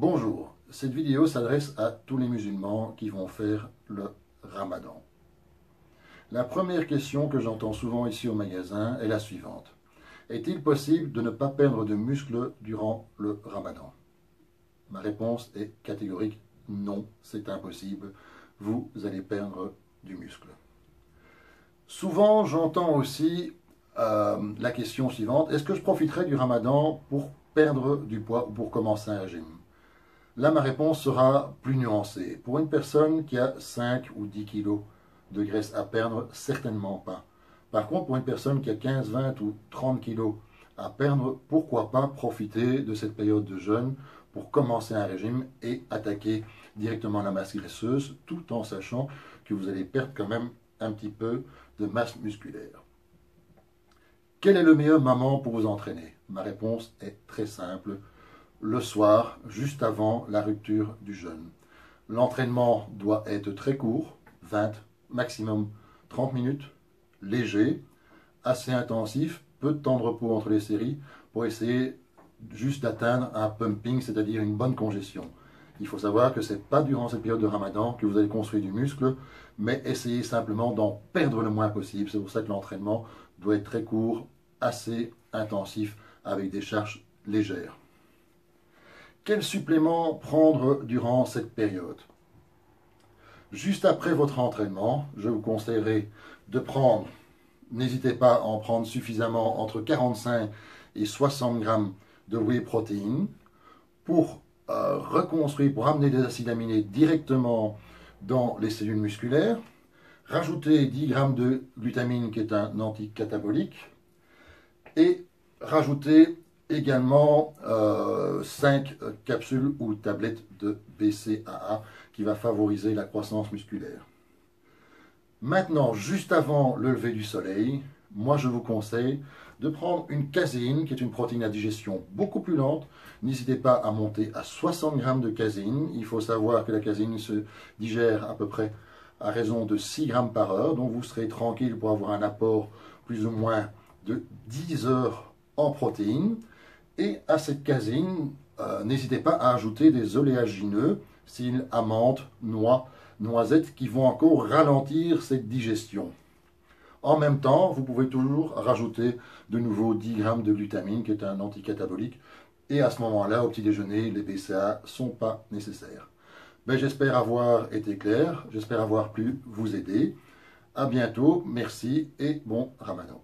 Bonjour, cette vidéo s'adresse à tous les musulmans qui vont faire le ramadan. La première question que j'entends souvent ici au magasin est la suivante. Est-il possible de ne pas perdre de muscles durant le ramadan? Ma réponse est catégorique non, c'est impossible. Vous allez perdre du muscle. Souvent, j'entends aussi la question suivante. Est-ce que je profiterai du ramadan pour perdre du poids ou pour commencer un régime? Là, ma réponse sera plus nuancée. Pour une personne qui a 5 ou 10 kilos de graisse à perdre, certainement pas. Par contre, pour une personne qui a 15, 20 ou 30 kilos à perdre, pourquoi pas profiter de cette période de jeûne pour commencer un régime et attaquer directement la masse graisseuse, tout en sachant que vous allez perdre quand même un petit peu de masse musculaire. Quel est le meilleur moment pour vous entraîner? Ma réponse est très simple. Le soir, juste avant la rupture du jeûne. L'entraînement doit être très court, 20, maximum 30 minutes, léger, assez intensif, peu de temps de repos entre les séries pour essayer juste d'atteindre un pumping, c'est-à-dire une bonne congestion. Il faut savoir que ce n'est pas durant cette période de ramadan que vous allez construire du muscle, mais essayez simplement d'en perdre le moins possible. C'est pour ça que l'entraînement doit être très court, assez intensif, avec des charges légères. Quel supplément prendre durant cette période? Juste après votre entraînement, je vous conseillerais de prendre, n'hésitez pas à en prendre suffisamment, entre 45 et 60 grammes de whey protein pour reconstruire, pour amener des acides aminés directement dans les cellules musculaires. Rajouter 10 grammes de glutamine qui est un anticatabolique et rajouter également 5 capsules ou tablettes de BCAA qui va favoriser la croissance musculaire. Maintenant, juste avant le lever du soleil, moi je vous conseille de prendre une caséine qui est une protéine à digestion beaucoup plus lente. N'hésitez pas à monter à 60 grammes de caséine. Il faut savoir que la caséine se digère à peu près à raison de 6 grammes par heure. Donc vous serez tranquille pour avoir un apport plus ou moins de 10 heures en protéines. Et à cette caséine, n'hésitez pas à ajouter des oléagineux, style amandes, noix, noisettes, qui vont encore ralentir cette digestion. En même temps, vous pouvez toujours rajouter de nouveau 10 grammes de glutamine, qui est un anticatabolique. Et à ce moment-là, au petit déjeuner, les BCAA ne sont pas nécessaires. Ben, j'espère avoir été clair, j'espère avoir pu vous aider. À bientôt, merci et bon ramadan.